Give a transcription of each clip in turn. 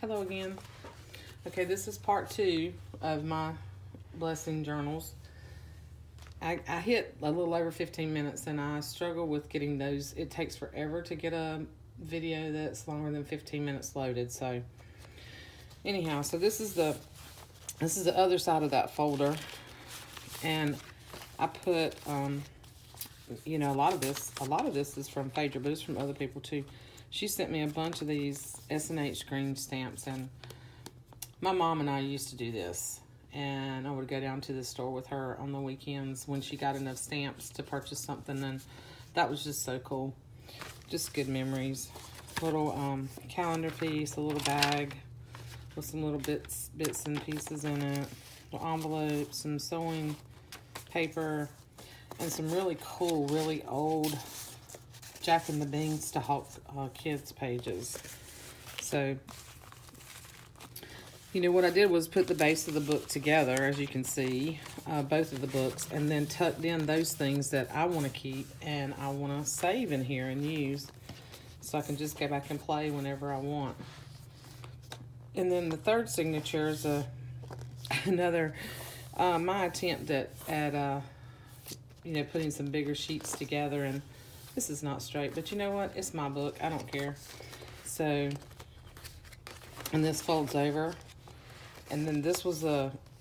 Hello again. Okay, this is part 2 of my blessing journals. I hit a little over 15 minutes and I struggle with getting those. It takes forever to get a video that's longer than 15 minutes loaded. So anyhow, so this is the other side of that folder, and I put a lot of this is from Phaedra, but it's from other people too. She sent me a bunch of these S&H green stamps, and my mom and I used to do this, and I would go down to the store with her on the weekends when she got enough stamps to purchase something, and that was just so cool. Just good memories. Little calendar piece, a little bag with some little bits and pieces in it, little envelopes, some sewing paper, and some really cool, really old Jack and the Beanstalk kids pages. So, what I did was put the base of the book together, as you can see, both of the books, and then tucked in those things that I want to keep and I want to save in here and use, so I can just go back and play whenever I want. And then the third signature is another, my attempt at putting some bigger sheets together. And this is not straight, but you know what? It's my book. I don't care. So, and this folds over. And then this was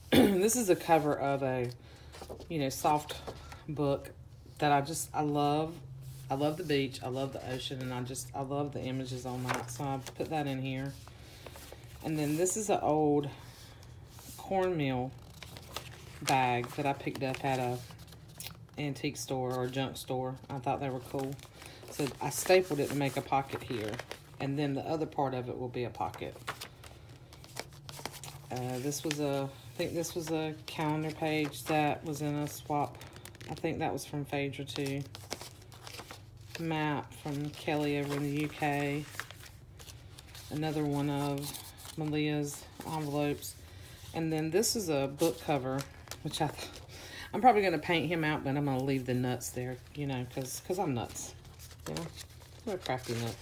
this is a cover of a, soft book that I love. I love the beach. I love the ocean. And I love the images on that. So I put that in here. And then this is an old cornmeal bag that I picked up at a antique store or junk store. I thought they were cool. So I stapled it to make a pocket here. And then the other part of it will be a pocket. I think this was a calendar page that was in a swap. I think that was from Phaedra too. Map from Kelly over in the UK. Another one of Malia's envelopes. And then this is a book cover, which I'm probably going to paint him out, but I'm going to leave the nuts there, because I'm nuts. I'm a crafty nut.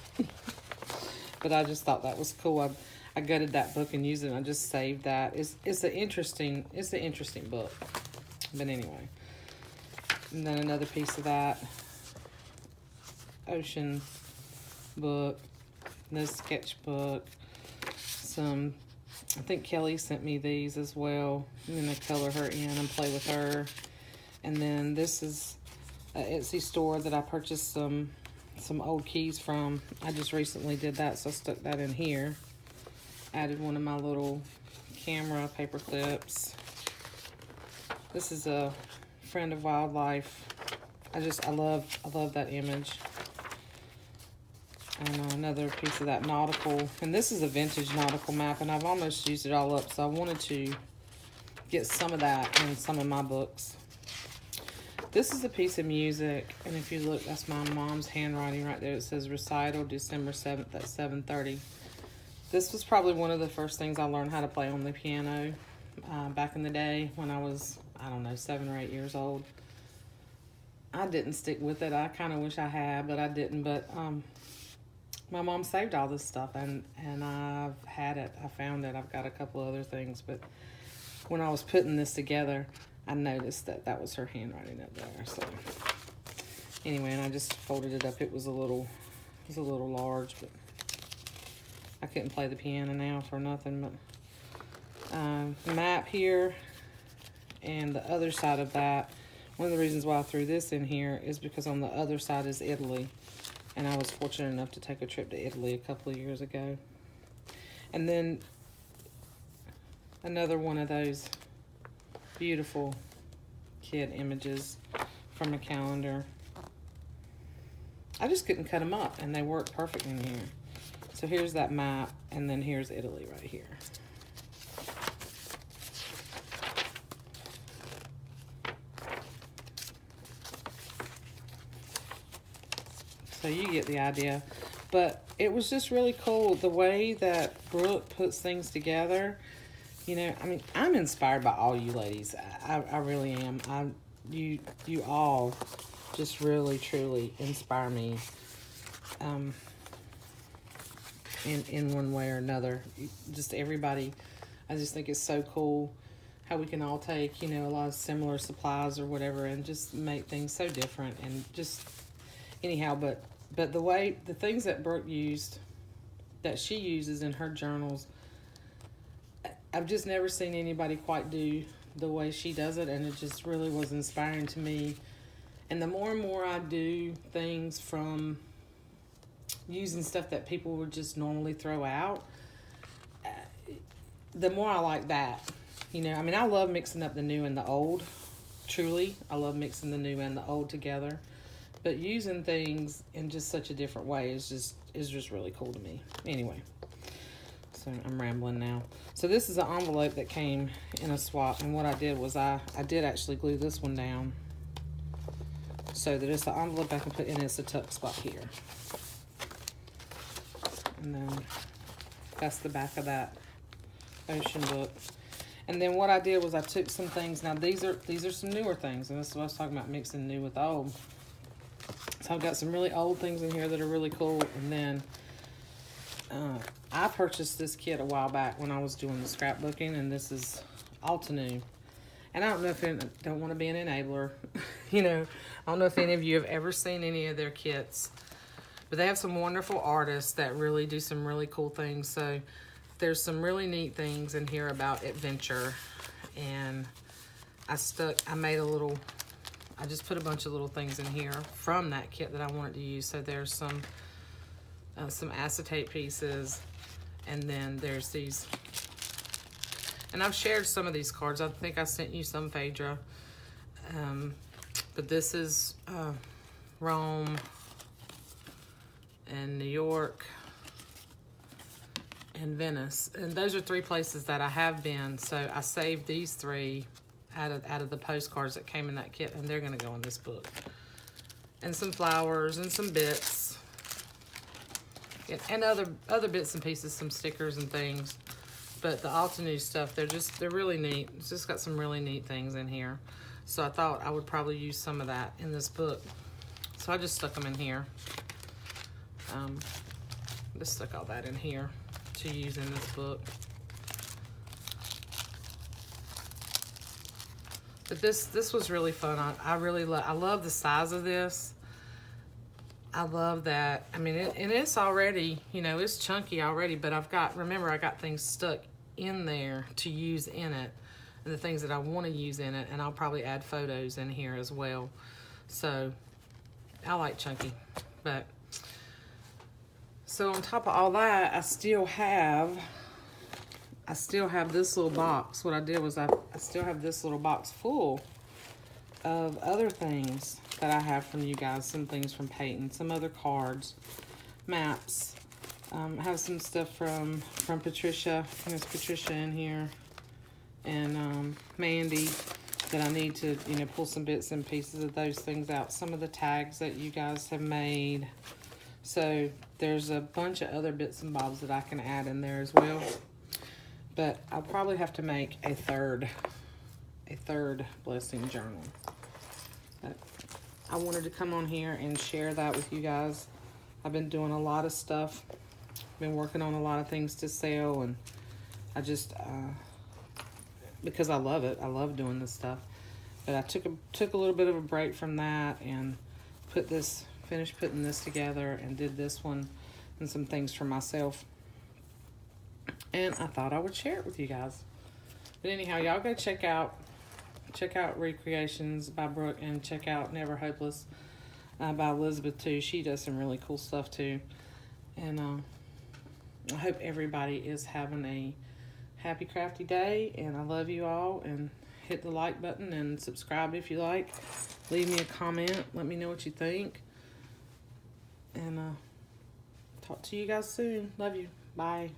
But I just thought that was cool. I gutted that book and used it, and I just saved that. It's an interesting book. But anyway. And then another piece of that ocean book, this sketchbook, I think Kelly sent me these as well. I'm going to color her in and play with her. And then this is an Etsy store that I purchased some old keys from. I just recently did that, so I stuck that in here. Added one of my little camera paper clips. This is a Friend of Wildlife. I love that image. And another piece of that nautical. And this is a vintage nautical map, and I've almost used it all up, so I wanted to get some of that in some of my books. This is a piece of music, and if you look, that's my mom's handwriting right there. It says recital December 7th at 7:30. This was probably one of the first things I learned how to play on the piano back in the day when I was, 7 or 8 years old. I didn't stick with it. I kind of wish I had, but I didn't. But my mom saved all this stuff, and I've had it. I found it. I've got a couple other things, but when I was putting this together, I noticed that was her handwriting up there. So anyway, and I just folded it up. It was a little large, but I couldn't play the piano now for nothing. But map here, and the other side of that. One of the reasons why I threw this in here is because on the other side is Italy. And I was fortunate enough to take a trip to Italy a couple of years ago. And then another one of those beautiful kid images from a calendar. I just couldn't cut them up, and they work perfect in here. So here's that map, and then here's Italy right here. So you get the idea. But it was just really cool the way that Brooke puts things together. I'm inspired by all you ladies. I really am. You all just really, truly inspire me. in one way or another. Just everybody, I just think it's so cool how we can all take, you know, a lot of similar supplies or whatever and just make things so different. And just anyhow, but the things that Brooke used, that she uses in her journals, I've just never seen anybody quite do the way she does it, and it just really was inspiring to me. And the more and more I do things from using stuff that people would just normally throw out, the more I like that. You know, I mean, I love mixing up the new and the old. Truly, I love mixing the new and the old together. But using things in just such a different way is just really cool to me. Anyway, so I'm rambling now. So this is an envelope that came in a swap, and what I did was I did actually glue this one down so that it's an envelope I can put in. It's a tuck spot here. And then that's the back of that ocean book. And then what I did was I took some things. Now these are some newer things, and this is what I was talking about, mixing new with old. So I've got some really old things in here that are really cool. And then I purchased this kit a while back when I was doing the scrapbooking, and this is Altenew. And I don't know if I don't want to be an enabler. You know, I don't know if any of you have ever seen any of their kits, but they have some wonderful artists that really do some really cool things. So there's some really neat things in here about adventure, and I just put a bunch of little things in here from that kit that I wanted to use. So there's some acetate pieces, and then there's these, and I've shared some of these cards. I think I sent you some, Phaedra, but this is Rome and New York and Venice, and those are 3 places that I have been. So I saved these 3 out of the postcards that came in that kit, and they're going to go in this book. And some flowers and some bits, and other bits and pieces, some stickers and things. But the Altenew stuff, they're really neat. It's just got some really neat things in here. So I thought I would probably use some of that in this book. So I just stuck them in here. Just stuck all that in here to use in this book. But this was really fun. I love the size of this. I love that. I mean, and it's already, you know, it's chunky already, but remember I got things stuck in there to use in it, and the things that I want to use in it, and I'll probably add photos in here as well. So I like chunky. But so on top of all that, I still have this little box. What I did was I still have this little box full of other things that I have from you guys. Some things from Peyton, some other cards, maps. I have some stuff from Patricia. There's Patricia in here, and Mandy, that I need to, you know, pull some bits and pieces of those things out. Some of the tags that you guys have made. So there's a bunch of other bits and bobs that I can add in there as well. But I'll probably have to make a third blessing journal. But I wanted to come on here and share that with you guys. I've been doing a lot of stuff. Been working on a lot of things to sell, and I just because I love it. I love doing this stuff. But I took a little bit of a break from that and finished putting this together, and did this one and some things for myself. And I thought I would share it with you guys. But anyhow, y'all go check out Recreations by Brooke, and check out Never Hopeless by Elizabeth too. She does some really cool stuff too. And I hope everybody is having a happy crafty day, and I love you all. And hit the like button and subscribe if you like. Leave me a comment. Let me know what you think. And talk to you guys soon. Love you. Bye.